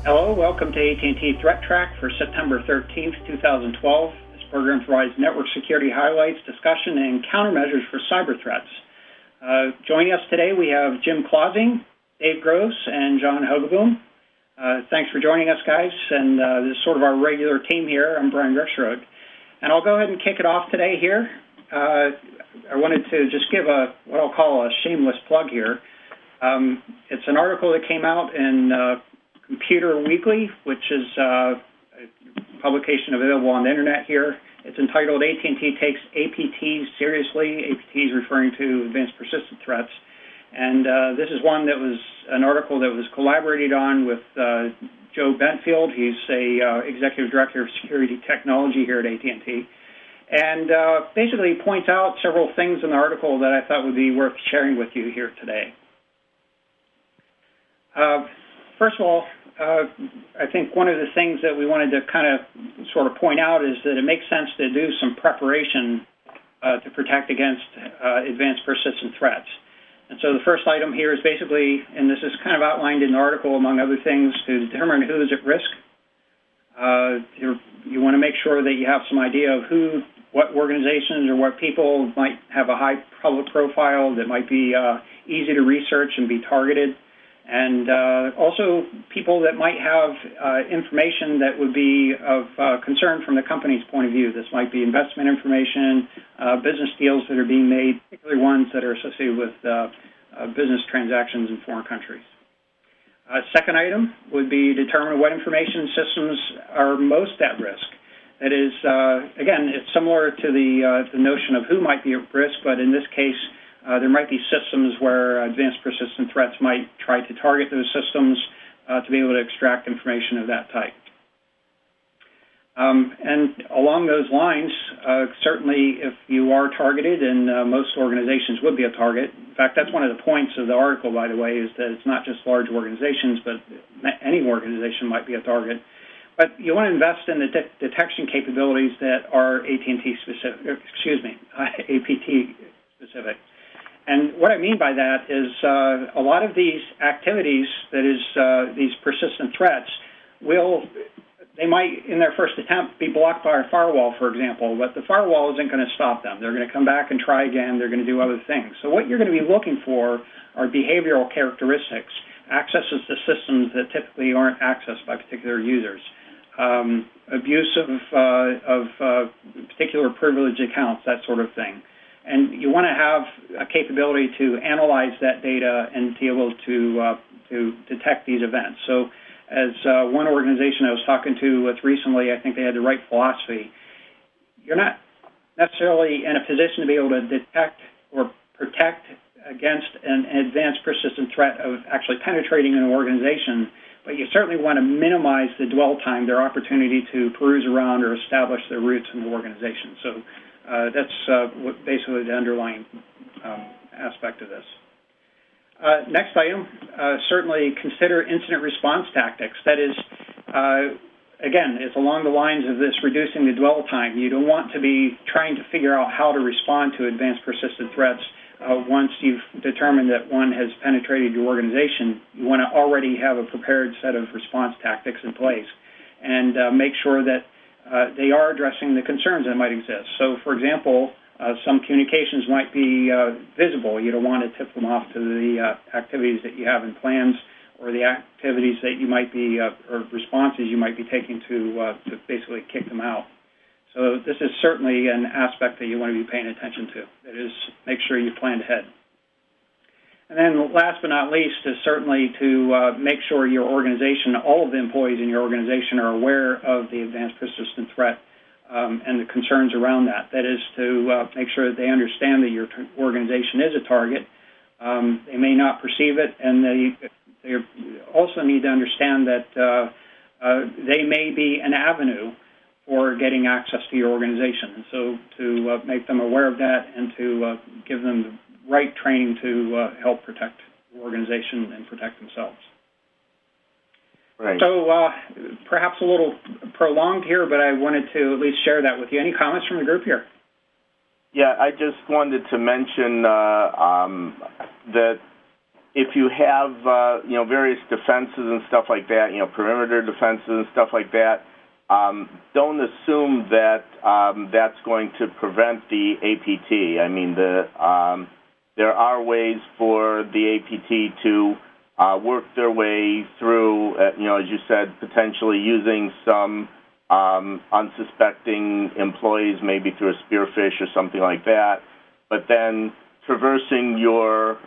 Hello, welcome to AT&T ThreatTraq for September 13th, 2012. This program provides network security highlights, discussion, and countermeasures for cyber threats. Joining us today, we have Jim Clausing, Dave Gross, and John Hogoboom. Thanks for joining us, guys, and this is sort of our regular team here. I'm Brian Rexroad. And I'll go ahead and kick it off today here. I wanted to just give what I'll call a shameless plug here. It's an article that came out in Computer Weekly, which is a publication available on the internet here. It's entitled AT&T Takes APTs Seriously, APTs referring to Advanced Persistent Threats. And this is one that was an article that was collaborated on with Joe Bentfield. He's a Executive Director of Security Technology here at AT&T. And basically points out several things in the article that I thought would be worth sharing with you here today. First of all, I think one of the things that we wanted to kind of sort of point out is that it makes sense to do some preparation to protect against advanced persistent threats. And so the first item here is basically, and this is kind of outlined in the article among other things, to determine who is at risk. You want to make sure that you have some idea of what organizations or what people might have a high public profile that might be easy to research and be targeted. And also people that might have information that would be of concern from the company's point of view. This might be investment information, business deals that are being made, particularly ones that are associated with business transactions in foreign countries. Second item would be determine what information systems are most at risk. That is, again, it's similar to the notion of who might be at risk, but in this case, there might be systems where advanced persistent threats might try to target those systems to be able to extract information of that type. And along those lines, certainly if you are targeted, and most organizations would be a target. In fact, that's one of the points of the article, by the way, is that it's not just large organizations, but any organization might be a target. But you want to invest in the detection capabilities that are AT&T specific, APT specific. And what I mean by that is a lot of these activities, that is, these persistent threats, they might, in their first attempt, be blocked by a firewall, for example, but the firewall isn't going to stop them. They're going to come back and try again. They're going to do other things. So what you're going to be looking for are behavioral characteristics, accesses to systems that typically aren't accessed by particular users, abuse of particular privileged accounts, that sort of thing. And you want to have a capability to analyze that data and be able to detect these events. So as one organization I was talking to with recently, I think they had the right philosophy. You're not necessarily in a position to be able to detect or protect against an advanced persistent threat of actually penetrating an organization, but you certainly want to minimize the dwell time, their opportunity to peruse around or establish their roots in the organization. So that's basically the underlying aspect of this. Next item, certainly consider incident response tactics. That is, again, it's along the lines of this reducing the dwell time. You don't want to be trying to figure out how to respond to advanced persistent threats once you've determined that one has penetrated your organization. You want to already have a prepared set of response tactics in place and make sure that they are addressing the concerns that might exist. So, for example, some communications might be visible. You don't want to tip them off to the activities that you have in plans or the activities that you might be, or responses you might be taking to basically kick them out. So this is certainly an aspect that you want to be paying attention to. That is, make sure you plan ahead. And then last but not least is certainly to make sure your organization, all of the employees in your organization are aware of the advanced persistent threat and the concerns around that. That is to make sure that they understand that your organization is a target. They may not perceive it, and they also need to understand that they may be an avenue for getting access to your organization. And so to make them aware of that and to give them the right training to help protect the organization and protect themselves. Right. So perhaps a little prolonged here, but I wanted to at least share that with you. Any comments from the group here? Yeah, I just wanted to mention that if you have, various defenses and stuff like that, perimeter defenses and stuff like that, don't assume that that's going to prevent the APT. I mean, there are ways for the APT to work their way through, as you said, potentially using some unsuspecting employees, maybe through a spearfish or something like that, but then traversing your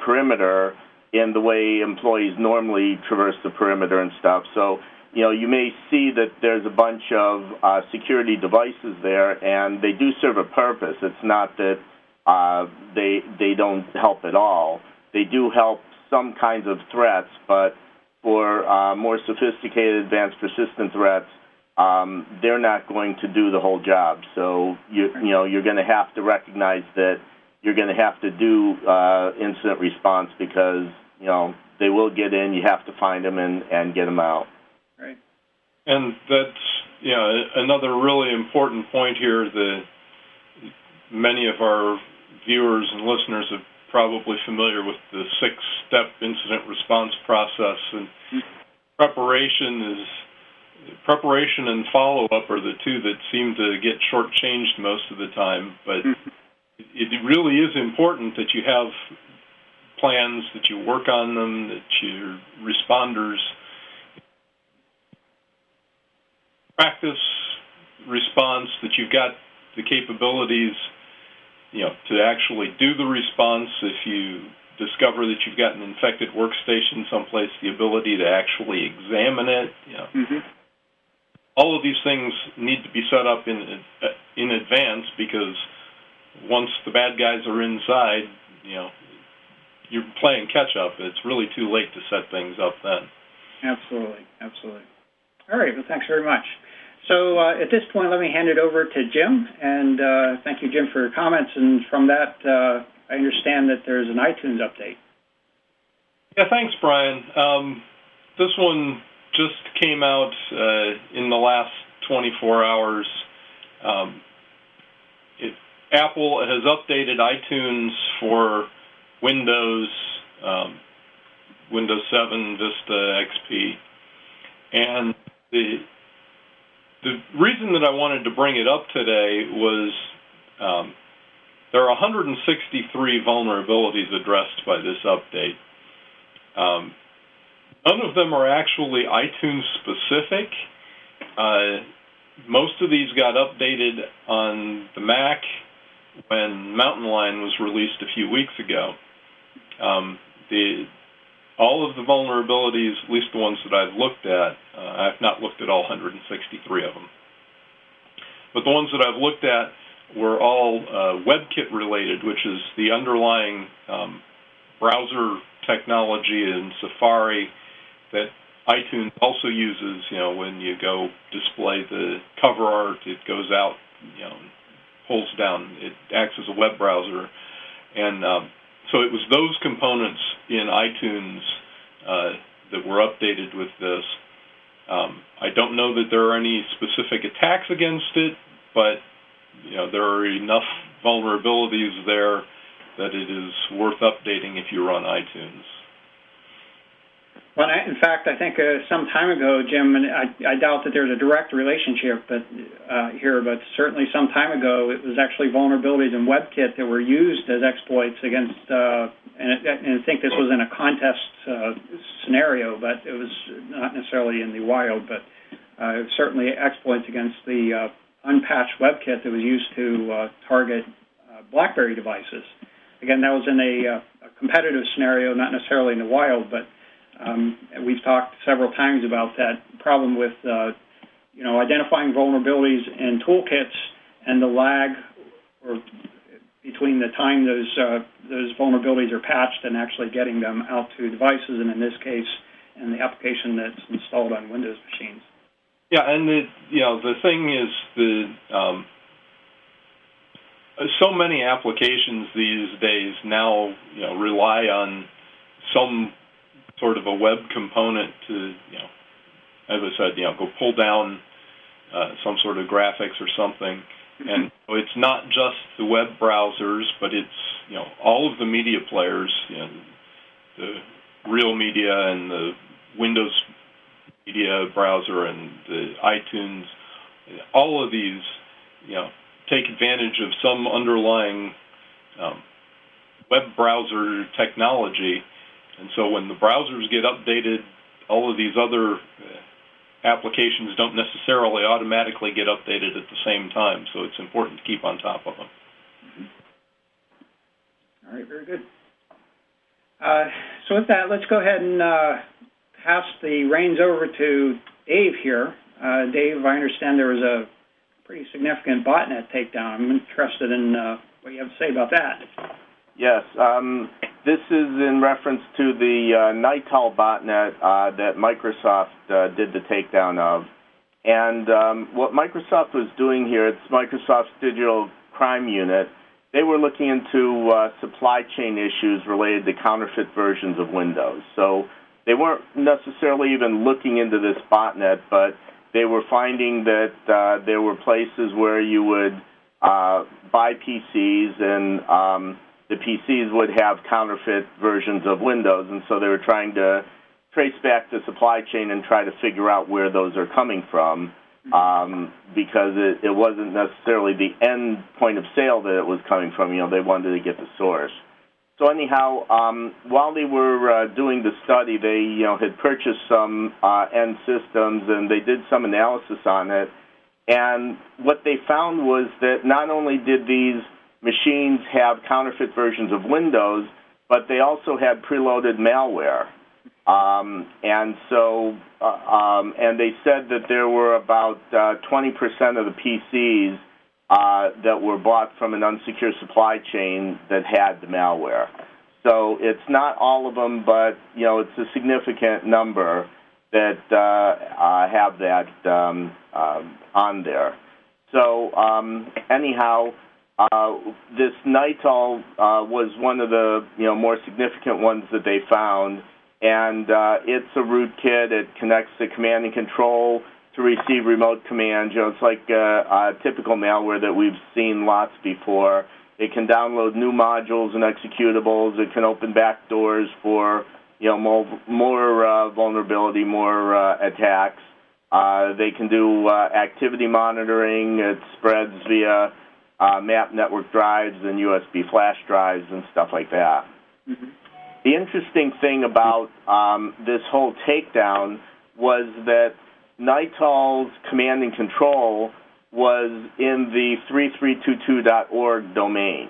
perimeter in the way employees normally traverse the perimeter and stuff. So, you may see that there's a bunch of security devices there, and they do serve a purpose. It's not that they don't help at all. They do help some kinds of threats, but for more sophisticated, advanced, persistent threats, they're not going to do the whole job. So you're going to have to recognize that you're going to have to do incident response because they will get in. You have to find them and get them out. Right. And that's another really important point here that many of our viewers and listeners are probably familiar with the 6-step incident response process, and preparation and follow-up are the two that seem to get shortchanged most of the time. But it really is important that you have plans, that you work on them, that your responders practice response, that you've got the capabilities to actually do the response. If you discover that you've got an infected workstation someplace, the ability to actually examine it. All of these things need to be set up in advance, because once the bad guys are inside, you're playing catch-up. It's really too late to set things up then. Absolutely. All right, well, thanks very much. So at this point, let me hand it over to Jim, and thank you, Jim, for your comments. And from that, I understand that there's an iTunes update. Yeah, thanks, Brian. This one just came out in the last 24 hours. Apple has updated iTunes for Windows, Windows 7, Vista, XP, and the reason that I wanted to bring it up today was there are 163 vulnerabilities addressed by this update. None of them are actually iTunes specific. Most of these got updated on the Mac when Mountain Lion was released a few weeks ago. All of the vulnerabilities, at least the ones that I've looked at, I've not looked at all 163 of them, but the ones that I've looked at were all WebKit related, which is the underlying browser technology in Safari that iTunes also uses. When you go display the cover art, it goes out, pulls down. It acts as a web browser, and so it was those components in iTunes that were updated with this. I don't know that there are any specific attacks against it, but there are enough vulnerabilities there that it is worth updating if you run iTunes. Well, in fact, I think some time ago, Jim, and I doubt that there's a direct relationship here, but certainly some time ago, it was actually vulnerabilities in WebKit that were used as exploits against, and I think this was in a contest scenario, but it was not necessarily in the wild, but certainly exploits against the unpatched WebKit that was used to target BlackBerry devices. Again, that was in a competitive scenario, not necessarily in the wild, but we've talked several times about that problem with, identifying vulnerabilities in toolkits and the lag or between the time those vulnerabilities are patched and actually getting them out to devices, and in this case, in the application that's installed on Windows machines. Yeah, and the thing is so many applications these days now rely on some sort of a web component to, as I said, go pull down some sort of graphics or something. And it's not just the web browsers, but it's, all of the media players. the Real Media and the Windows Media browser and the iTunes, all of these, take advantage of some underlying web browser technology. And so when the browsers get updated, all of these other applications don't necessarily automatically get updated at the same time. So it's important to keep on top of them. All right, very good. So with that, let's go ahead and pass the reins over to Dave here. Dave, I understand there was a pretty significant botnet takedown. I'm interested in what you have to say about that. Yes, this is in reference to the Nitol botnet that Microsoft did the takedown of. And what Microsoft was doing here, it's Microsoft's digital crime unit. They were looking into supply chain issues related to counterfeit versions of Windows. So they weren't necessarily even looking into this botnet, but they were finding that there were places where you would buy PCs and the PCs would have counterfeit versions of Windows, and so they were trying to trace back the supply chain and try to figure out where those are coming from, because it wasn't necessarily the end point of sale that it was coming from. They wanted to get the source. So anyhow, while they were doing the study, they had purchased some end systems, and they did some analysis on it. And what they found was that not only did these machines have counterfeit versions of Windows, but they also had preloaded malware. And they said that there were about 20% of the PCs that were bought from an unsecure supply chain that had the malware. So it's not all of them, but it's a significant number that have that on there. So anyhow, this Nitol was one of the more significant ones that they found, and it's a rootkit. It connects to command and control to receive remote commands. It's like a typical malware that we've seen lots before. It can download new modules and executables. It can open back doors for more vulnerability, more attacks. They can do activity monitoring. It spreads via map network drives and USB flash drives and stuff like that. Mm-hmm. The interesting thing about this whole takedown was that Nitol's command and control was in the 3322.org domain.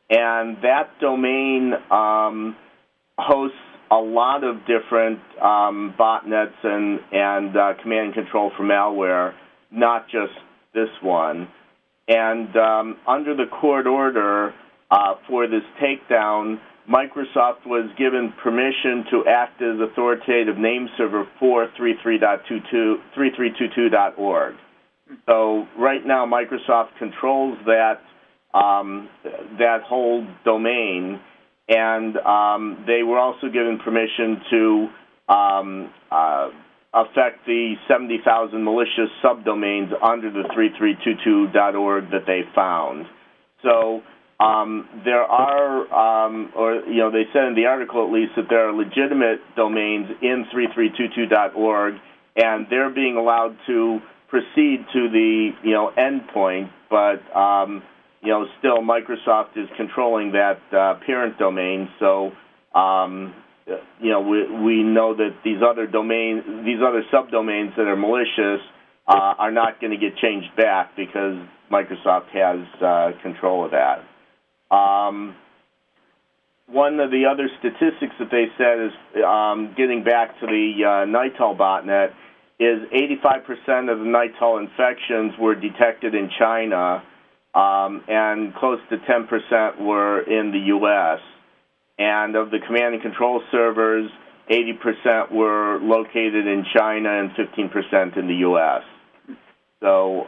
And that domain hosts a lot of different botnets and command and control for malware, not just this one. And under the court order for this takedown, Microsoft was given permission to act as authoritative name server for 3322.org. So right now, Microsoft controls that whole domain, and they were also given permission to affect the 70,000 malicious subdomains under the 3322.org that they found. So there are, they said in the article at least, that there are legitimate domains in 3322.org, and they're being allowed to proceed to the endpoint, but still Microsoft is controlling that parent domain. So we know that these other subdomains that are malicious are not going to get changed back because Microsoft has control of that. One of the other statistics that they said is, getting back to the Nitol botnet, is 85% of the Nitol infections were detected in China, and close to 10% were in the U.S. And of the command and control servers, 80% were located in China and 15% in the U.S. So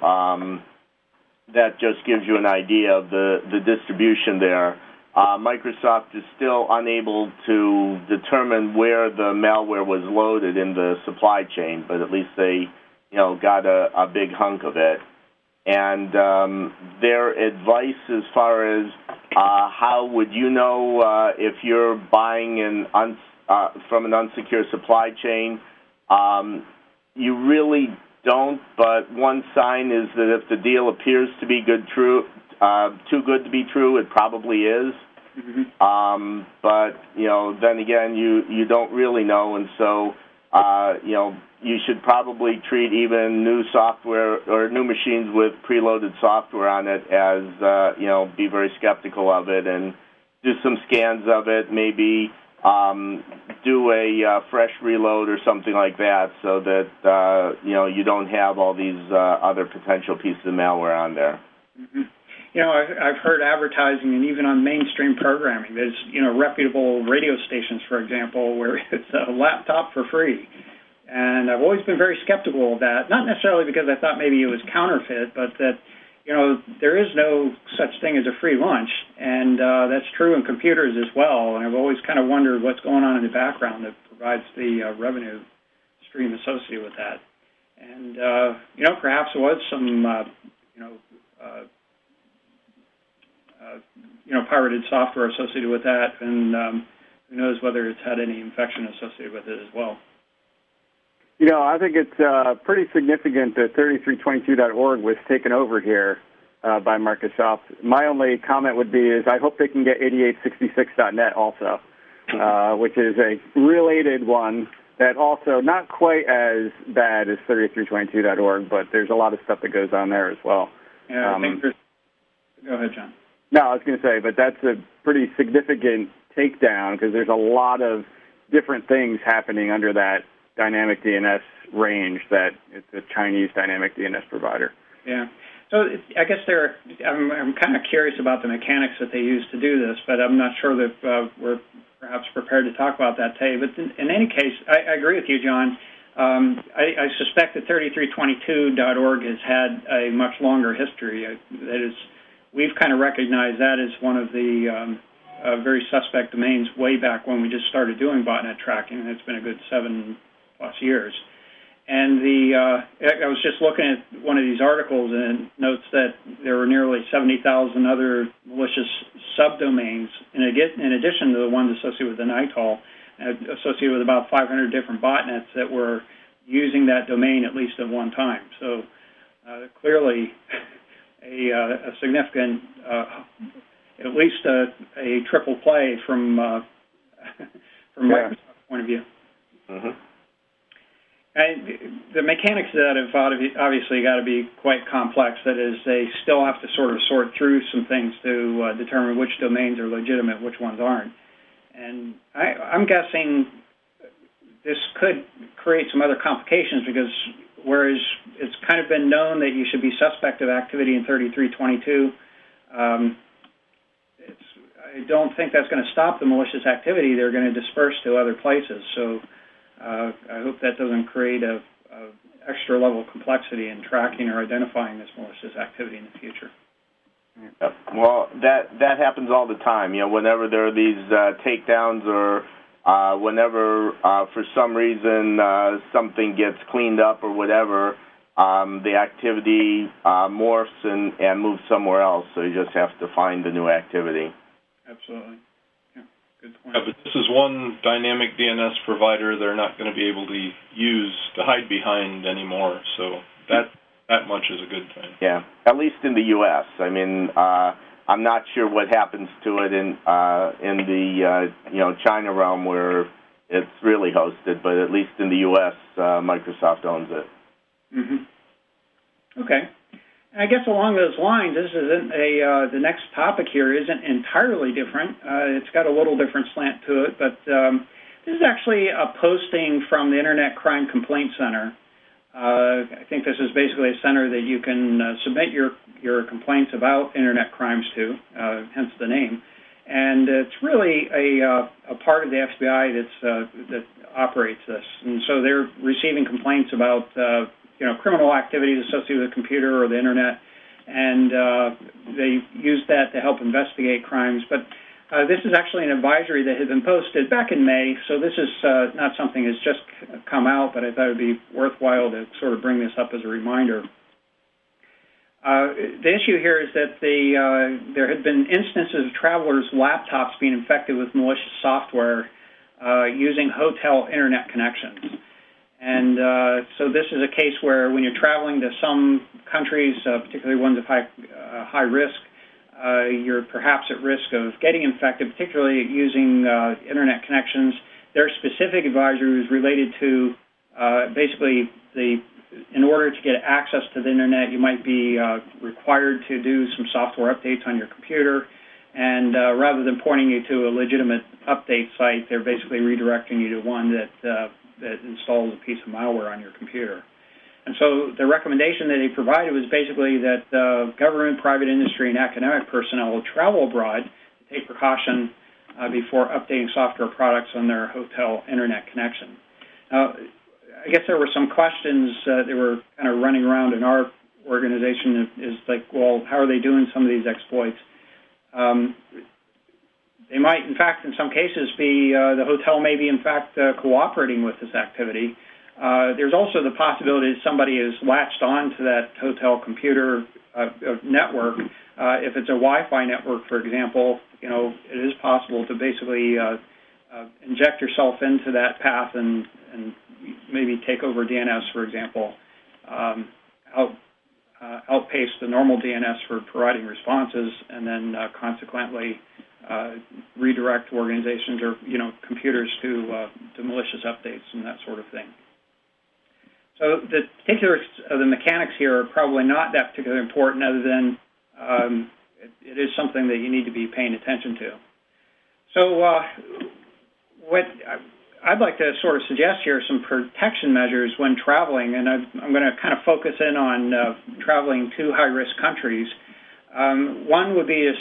that just gives you an idea of the distribution there. Microsoft is still unable to determine where the malware was loaded in the supply chain, but at least they, got a big hunk of it. and their advice as far as how would you know if you're buying from an unsecure supply chain. You really don't, but one sign is that if the deal appears to be too good to be true, it probably is. Mm-hmm. But, then again, you don't really know, and so, you should probably treat even new software or new machines with preloaded software on it as, be very skeptical of it and do some scans of it, maybe do a fresh reload or something like that so that, you don't have all these other potential pieces of malware on there. Mm-hmm. I've heard advertising, and even on mainstream programming, there's, reputable radio stations, for example, where it's a laptop for free. And I've always been very skeptical of that, not necessarily because I thought maybe it was counterfeit, but that, there is no such thing as a free lunch, and that's true in computers as well. And I've always kind of wondered what's going on in the background that provides the revenue stream associated with that. And, perhaps there was some, pirated software associated with that, and who knows whether it's had any infection associated with it as well. I think it's pretty significant that 3322.org was taken over here by Microsoft. My only comment would be is I hope they can get 8866.net also, which is a related one that also not quite as bad as 3322.org, but there's a lot of stuff that goes on there as well. Yeah, I think there's... Go ahead, John. No, I was going to say, but that's a pretty significant takedown because there's a lot of different things happening under that dynamic DNS range that it's a Chinese dynamic DNS provider. Yeah. So I guess I'm kind of curious about the mechanics that they use to do this, but I'm not sure that we're perhaps prepared to talk about that today. But in any case, I agree with you, John. I suspect that 3322.org has had a much longer history. That is, we've kind of recognized that as one of the very suspect domains way back when we just started doing botnet tracking, and it's been a good 7+ years. And I was just looking at one of these articles, and it notes that there were nearly 70,000 other malicious subdomains in addition to the ones associated with the Nitol, associated with about 500 different botnets that were using that domain at least at one time. So clearly a significant, at least a triple play from Microsoft's point of view. Mm-hmm. And the mechanics of that have obviously got to be quite complex. That is, they still have to sort of sort through some things to determine which domains are legitimate, which ones aren't. And I'm guessing this could create some other complications because whereas it's kind of been known that you should be suspect of activity in 3322, I don't think that's going to stop the malicious activity. They're going to disperse to other places. So I hope that doesn't create a extra level of complexity in tracking or identifying this malicious activity in the future. Well, that happens all the time. Whenever there are these takedowns or whenever for some reason something gets cleaned up or whatever, the activity morphs and moves somewhere else. So you just have to find the new activity. Absolutely. Yeah, good point. Yeah, but this is one dynamic DNS provider they're not going to be able to use to hide behind anymore. So that much is a good thing. Yeah, at least in the U.S. I mean, I'm not sure what happens to it in the China realm where it's really hosted, but at least in the U.S., Microsoft owns it. Mm-hmm. Okay. I guess along those lines, this isn't the next topic here isn't entirely different. It's got a little different slant to it, but this is actually a posting from the Internet Crime Complaint Center. I think this is basically a center that you can submit your complaints about Internet crimes to, hence the name. And it's really a part of the FBI that operates this. And so they're receiving complaints about criminal activities associated with the computer or the Internet, and they use that to help investigate crimes. But this is actually an advisory that had been posted back in May, so this is not something that's just come out, but I thought it would be worthwhile to sort of bring this up as a reminder. The issue here is that there had been instances of travelers' laptops being infected with malicious software using hotel internet connections. And so this is a case where when you're traveling to some countries, particularly ones of high risk, you're perhaps at risk of getting infected, particularly using internet connections. There are specific advisories related to basically in order to get access to the internet, you might be required to do some software updates on your computer. And rather than pointing you to a legitimate update site, they're basically redirecting you to one that installs a piece of malware on your computer. And so the recommendation that they provided was basically that government, private industry, and academic personnel will travel abroad to take precaution before updating software products on their hotel internet connection. Now, I guess there were some questions that were kind of running around in our organization is like, well, how are they doing some of these exploits? They might, in fact, in some cases, be the hotel may be, in fact, cooperating with this activity. There's also the possibility that somebody has latched on to that hotel computer network. If it's a Wi-Fi network, for example, it is possible to basically inject yourself into that path and maybe take over DNS, for example, outpace the normal DNS for providing responses, and then consequently redirect organizations or computers to malicious updates and that sort of thing. So the particulars of the mechanics here are probably not that particularly important, other than it is something that you need to be paying attention to. So what I'd like to sort of suggest here are some protection measures when traveling, and I'm going to kind of focus in on traveling to high-risk countries. One would be a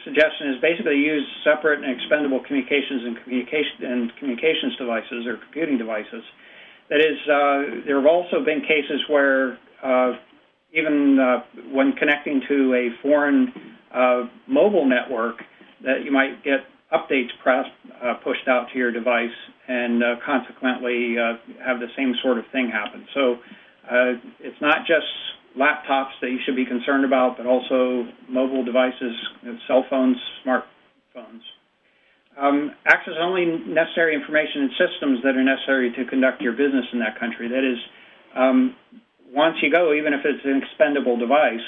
suggestion is basically use separate and expendable communications and communications devices or computing devices. That is, there have also been cases where even when connecting to a foreign mobile network, that you might get updates pushed out to your device and consequently have the same sort of thing happen. So it's not just laptops that you should be concerned about, but also mobile devices, cell phones, smartphones. Access only necessary information and systems that are necessary to conduct your business in that country. That is, once you go, even if it's an expendable device,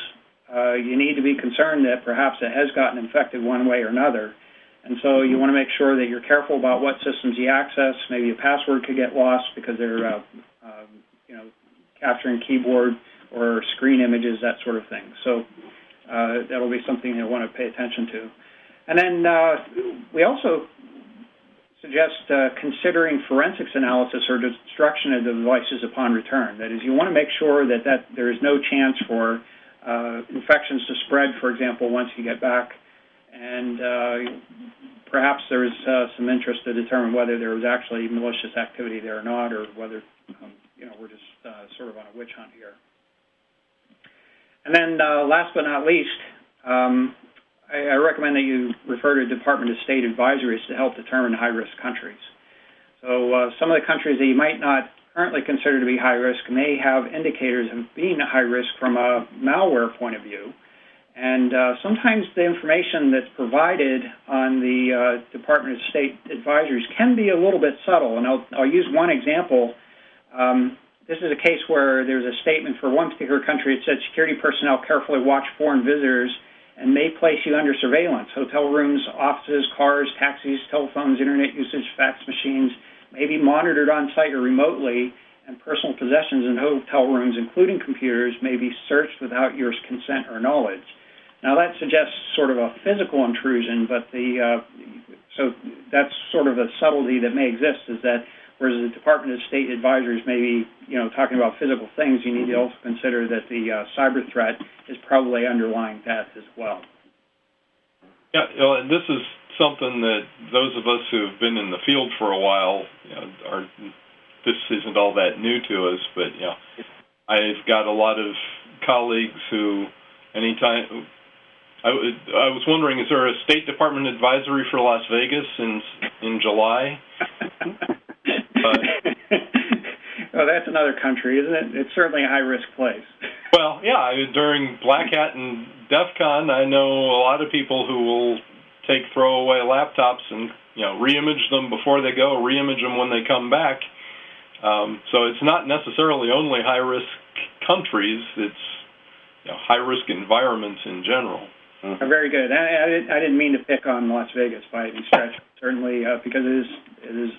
you need to be concerned that perhaps it has gotten infected one way or another. And so you want to make sure that you're careful about what systems you access. Maybe a password could get lost because they're capturing keyboard or screen images, that sort of thing. So that'll be something you'll want to pay attention to. And then we also suggest considering forensics analysis or destruction of the devices upon return. That is, you want to make sure that there is no chance for infections to spread, for example, once you get back. And perhaps there is some interest to determine whether there was actually malicious activity there or not, or whether we're just sort of on a witch hunt here. And then last but not least, I recommend that you refer to Department of State advisories to help determine high-risk countries. So some of the countries that you might not currently consider to be high-risk may have indicators of being high-risk from a malware point of view. And sometimes the information that's provided on the Department of State advisories can be a little bit subtle. And I'll use one example. This is a case where there's a statement for one particular country. It said security personnel carefully watch foreign visitors and may place you under surveillance. Hotel rooms, offices, cars, taxis, telephones, internet usage, fax machines may be monitored on site or remotely, and personal possessions in hotel rooms, including computers, may be searched without your consent or knowledge. Now, that suggests sort of a physical intrusion, but so that's sort of a subtlety that may exist, is that whereas the Department of State advisories may be, talking about physical things, you need to also consider that the cyber threat is probably underlying that as well. Yeah, and this is something that those of us who have been in the field for a while, this isn't all that new to us, but I've got a lot of colleagues who, anytime. I was wondering, is there a State Department advisory for Las Vegas in July? Well, that's another country, isn't it? It's certainly a high-risk place. Well, yeah, during Black Hat and DEF CON, I know a lot of people who will take throwaway laptops and re-image them before they go, re-image them when they come back. So it's not necessarily only high-risk countries; it's high-risk environments in general. Mm-hmm. Very good. I didn't mean to pick on Las Vegas by any stretch, certainly, because it is.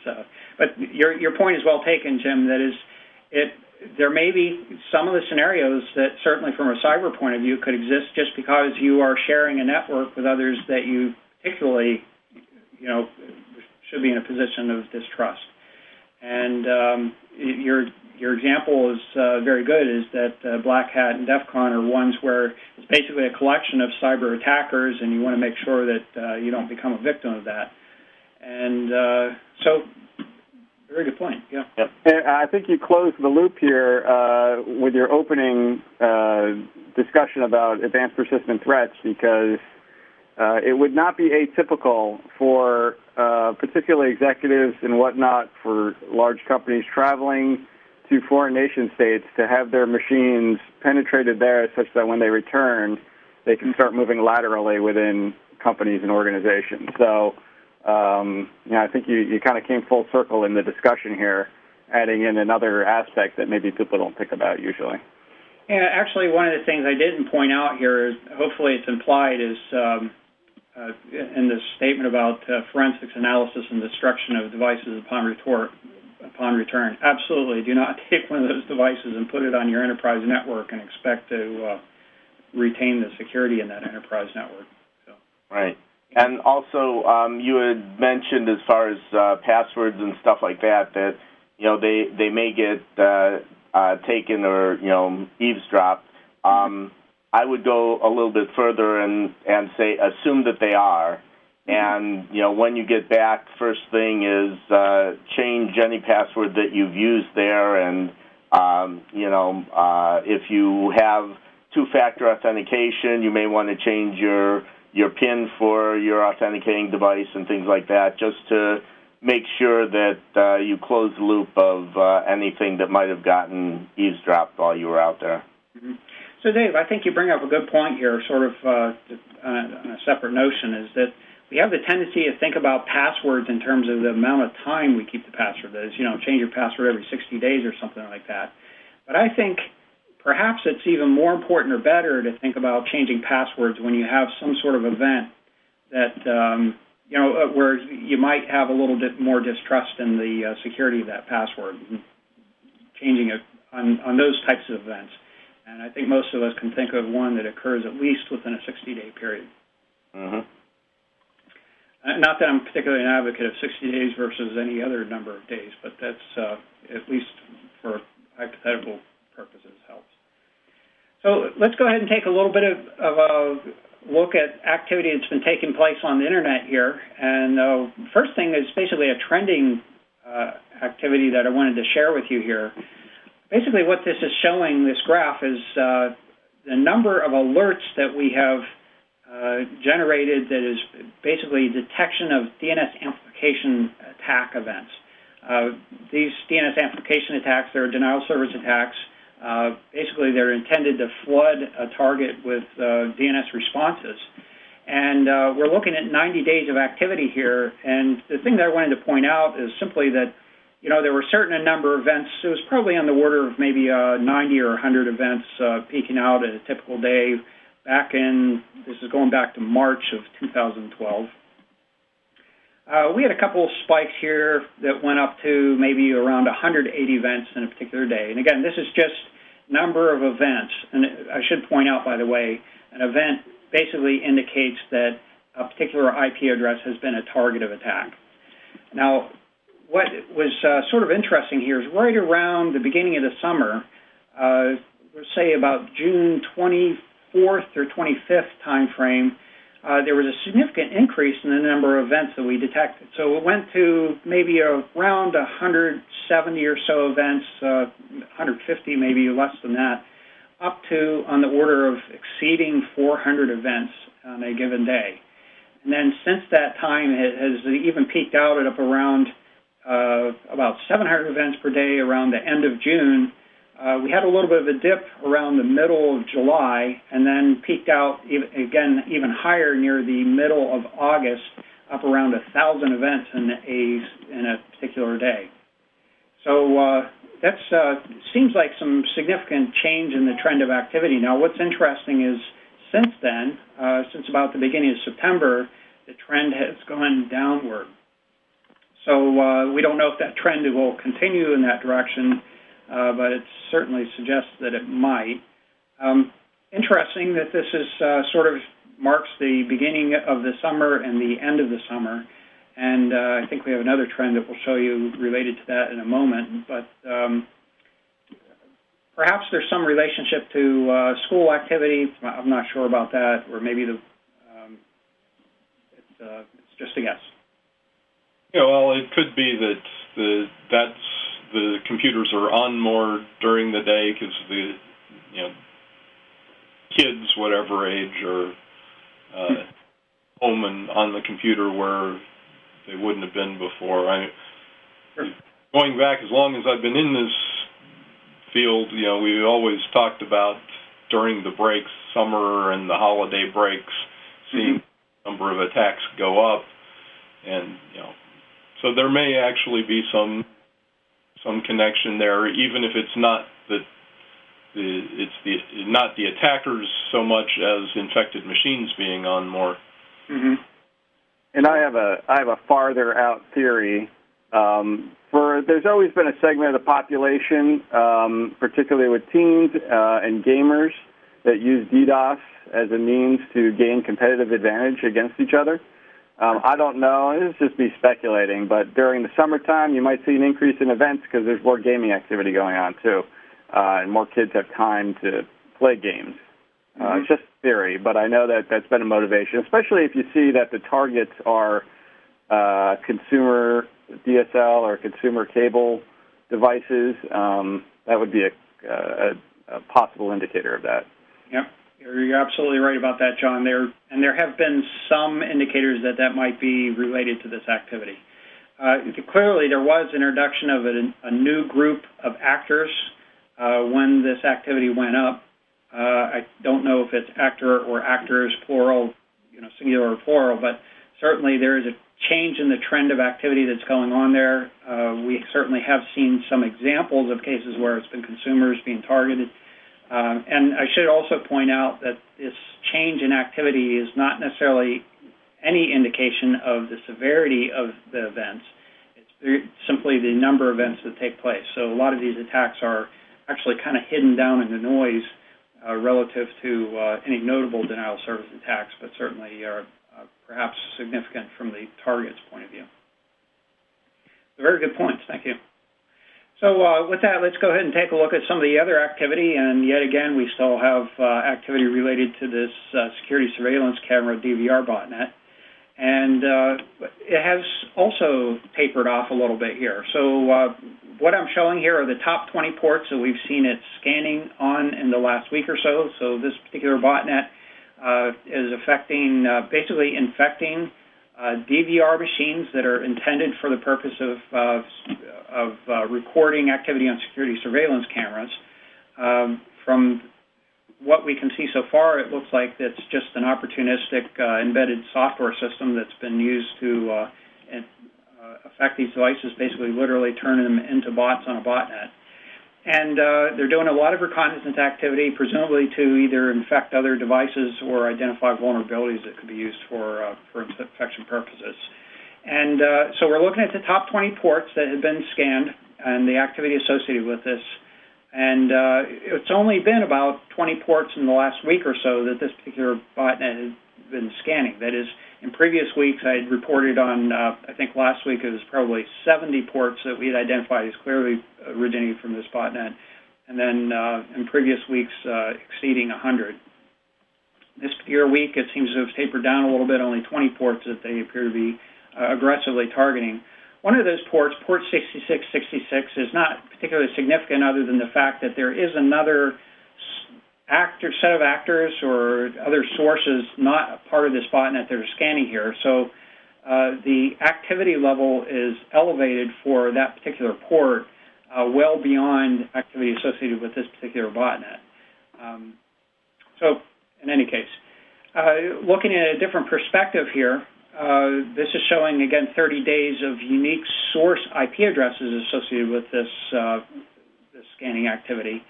But your point is well taken, Jim. That is, there may be some of the scenarios that certainly from a cyber point of view could exist just because you are sharing a network with others that you particularly, should be in a position of distrust. And your example is very good, is that Black Hat and DEF CON are ones where it's basically a collection of cyber attackers, and you want to make sure that you don't become a victim of that. And so, very good point, yeah. Yep. I think you closed the loop here with your opening discussion about advanced persistent threats, because it would not be atypical for particularly executives and whatnot for large companies traveling to foreign nation states to have their machines penetrated there such that when they return, they can start moving laterally within companies and organizations. So, I think you kind of came full circle in the discussion here, adding in another aspect that maybe people don't think about usually. Yeah, actually, one of the things I didn't point out here is, hopefully it's implied, is in this statement about forensics analysis and destruction of devices upon return. Absolutely, do not take one of those devices and put it on your enterprise network and expect to retain the security in that enterprise network. So. Right. And also, you had mentioned as far as passwords and stuff like that, they may get taken or eavesdropped. I would go a little bit further and say assume that they are. And, when you get back, first thing is change any password that you've used there. And, if you have two-factor authentication, you may want to change your PIN for your authenticating device and things like that, just to make sure that you close the loop of anything that might have gotten eavesdropped while you were out there. Mm-hmm. So, Dave, I think you bring up a good point here, sort of on a separate notion, is that we have the tendency to think about passwords in terms of the amount of time we keep the password. That is, change your password every 60 days or something like that. But I think perhaps it's even more important or better to think about changing passwords when you have some sort of event that, where you might have a little bit more distrust in the security of that password, changing it on those types of events. And I think most of us can think of one that occurs at least within a 60-day period. Mm-hmm. Not that I'm particularly an advocate of 60 days versus any other number of days, but that's, at least for hypothetical purposes, helps. So let's go ahead and take a little bit of a look at activity that's been taking place on the Internet here. And first thing is basically a trending activity that I wanted to share with you here. Basically what this is showing, this graph, is the number of alerts that we have generated that is basically detection of DNS amplification attack events. These DNS amplification attacks, they're denial of service attacks. Basically, they're intended to flood a target with DNS responses. And we're looking at 90 days of activity here. And the thing that I wanted to point out is simply that, there were a certain number of events. It was probably on the order of maybe 90 or 100 events peaking out at a typical day this is going back to March of 2012. We had a couple of spikes here that went up to maybe around 180 events in a particular day. And again, this is just number of events. And I should point out, by the way, an event basically indicates that a particular IP address has been a target of attack. Now, what was sort of interesting here is right around the beginning of the summer, let's say about June 24th or 25th time frame, there was a significant increase in the number of events that we detected. So it went to maybe around 170 or so events, 150, maybe less than that, up to on the order of exceeding 400 events on a given day. And then since that time, it has even peaked out at up around about 700 events per day around the end of June, We had a little bit of a dip around the middle of July and then peaked out even higher near the middle of August, up around 1,000 events in a particular day. So that seems like some significant change in the trend of activity. Now, what's interesting is since then, since about the beginning of September, the trend has gone downward. So we don't know if that trend will continue in that direction, but it certainly suggests that it might. Interesting that this is sort of marks the beginning of the summer and the end of the summer, and I think we have another trend that we'll show you related to that in a moment, but perhaps there's some relationship to school activity. I'm not sure about that, or maybe it's just a guess. Yeah, well, it could be that the computers are on more during the day because the kids, whatever age, are home and on the computer where they wouldn't have been before. Going back as long as I've been in this field, we always talked about during the breaks, summer and the holiday breaks, seeing the number of attacks go up, and so there may actually be some connection there, even if it's not not the attackers so much as infected machines being on more. Mm-hmm. And I have a farther out theory. There's always been a segment of the population, particularly with teens and gamers, that use DDoS as a means to gain competitive advantage against each other. I don't know, this is just me speculating, but during the summertime you might see an increase in events because there's more gaming activity going on too, and more kids have time to play games. It's just theory, but I know that that's been a motivation, especially if you see that the targets are consumer DSL or consumer cable devices. That would be a possible indicator of that. Yep. You're absolutely right about that, John. There have been some indicators that might be related to this activity. Clearly, there was introduction of a new group of actors when this activity went up. I don't know if it's actor or actors, plural, singular or plural, but certainly there is a change in the trend of activity that's going on there. We certainly have seen some examples of cases where it's been consumers being targeted. And I should also point out that this change in activity is not necessarily any indication of the severity of the events. It's simply the number of events that take place. So a lot of these attacks are actually kind of hidden down in the noise relative to any notable denial of service attacks, but certainly are perhaps significant from the target's point of view. Very good points. Thank you. So with that, let's go ahead and take a look at some of the other activity. And yet again, we still have activity related to this security surveillance camera DVR botnet. And it has also tapered off a little bit here. So what I'm showing here are the top 20 ports that we've seen it scanning on in the last week or so. So this particular botnet is basically infecting DVR machines that are intended for the purpose of recording activity on security surveillance cameras. From what we can see so far, it looks like it's just an opportunistic embedded software system that's been used to affect these devices, basically literally turning them into bots on a botnet. And they're doing a lot of reconnaissance activity, presumably to either infect other devices or identify vulnerabilities that could be used for infection purposes. And so we're looking at the top 20 ports that have been scanned and the activity associated with this. And it's only been about 20 ports in the last week or so that this particular botnet has been scanning. That is, in previous weeks, I had reported on, I think last week it was probably 70 ports that we had identified as clearly originating from this botnet, and then in previous weeks exceeding 100. This particular week, it seems to have tapered down a little bit, only 20 ports that they appear to be aggressively targeting. One of those ports, port 6666, is not particularly significant other than the fact that there is another set of actors or other sources not a part of this botnet that are scanning here. So the activity level is elevated for that particular port, well beyond activity associated with this particular botnet. So in any case, looking at a different perspective here, this is showing, again, 30 days of unique source IP addresses associated with this scanning activity.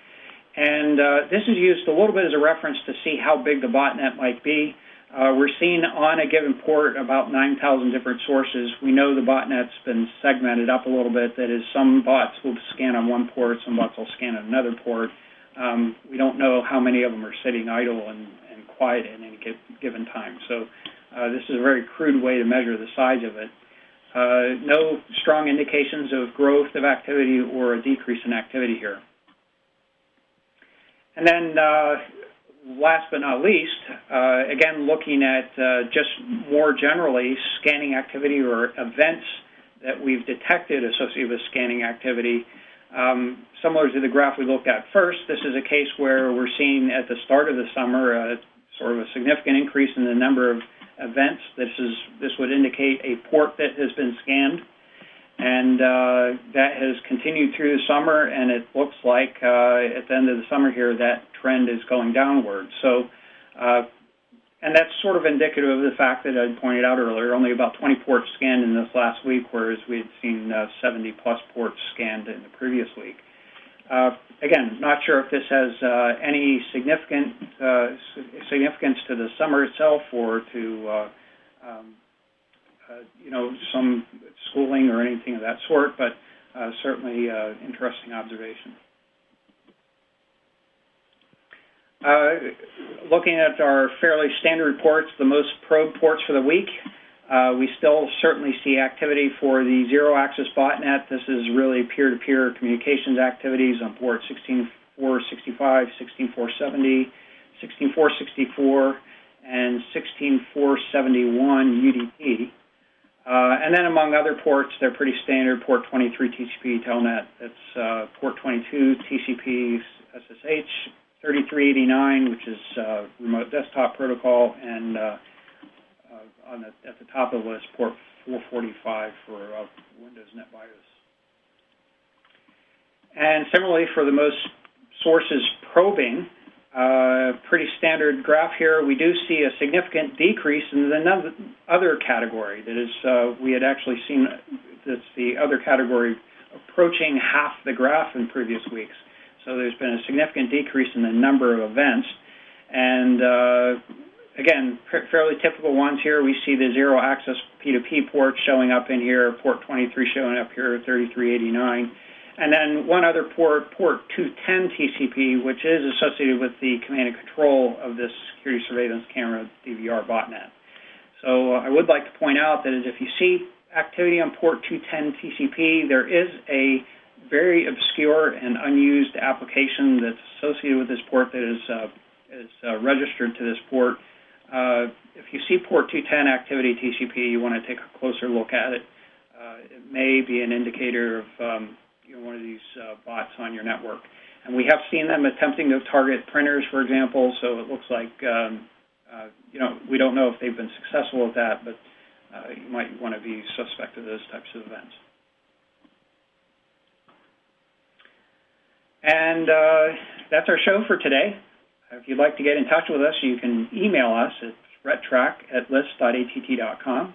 And this is used a little bit as a reference to see how big the botnet might be. We're seeing on a given port about 9,000 different sources. We know the botnet's been segmented up a little bit. That is, some bots will scan on one port, some bots will scan on another port. We don't know how many of them are sitting idle and quiet at any given time. So this is a very crude way to measure the size of it. No strong indications of growth of activity or a decrease in activity here. And then last but not least, again, looking at just more generally scanning activity or events that we've detected associated with scanning activity. Similar to the graph we looked at first, this is a case where we're seeing at the start of the summer sort of a significant increase in the number of events. This would indicate a port that has been scanned, and that has continued through the summer, and it looks like at the end of the summer here that trend is going downward. So, and that's sort of indicative of the fact that I pointed out earlier, only about 20 ports scanned in this last week, whereas we had seen 70-plus ports scanned in the previous week. Again, not sure if this has any significance to the summer itself or to some schooling or anything of that sort, but certainly interesting observation. Looking at our fairly standard reports, the most probed ports for the week, we still certainly see activity for the ZeroAccess botnet. This is really peer-to-peer communications activities on port 16465, 16470, 16464, and 16471 UDP. And then among other ports, they're pretty standard. Port 23 TCP Telnet, that's port 22 TCP SSH, 3389, which is remote desktop protocol, and at the top of the list, port 445 for Windows NetBIOS. And similarly, for the most sources probing, pretty standard graph here, we do see a significant decrease in the other category. That is, we had actually seen the other category approaching half the graph in previous weeks. So there's been a significant decrease in the number of events. And again, fairly typical ones here. We see the ZeroAccess P2P port showing up in here, port 23 showing up here, 3389. And then one other port, port 210 TCP, which is associated with the command and control of this security surveillance camera DVRbot net. So I would like to point out that if you see activity on port 210 TCP, there is a very obscure and unused application that's associated with this port that is registered to this port. If you see port 210 activity TCP, you want to take a closer look at it. It may be an indicator of one of these bots on your network. And we have seen them attempting to target printers, for example, so it looks like, we don't know if they've been successful with that, but you might want to be suspect of those types of events. And that's our show for today. If you'd like to get in touch with us, you can email us at threattrack@list.att.com.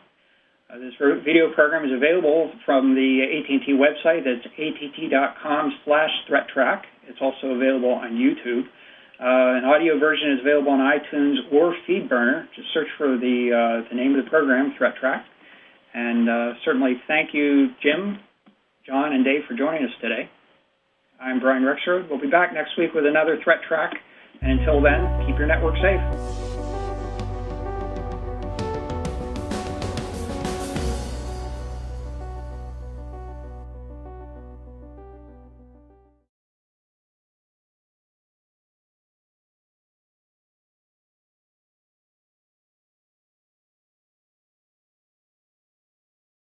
This video program is available from the AT&T website. That's att.com/threattrack. It's also available on YouTube. An audio version is available on iTunes or FeedBurner. Just search for the name of the program, ThreatTraq. And certainly thank you, Jim, John, and Dave for joining us today. I'm Brian Rexroad. We'll be back next week with another ThreatTraq. And until then, keep your network safe.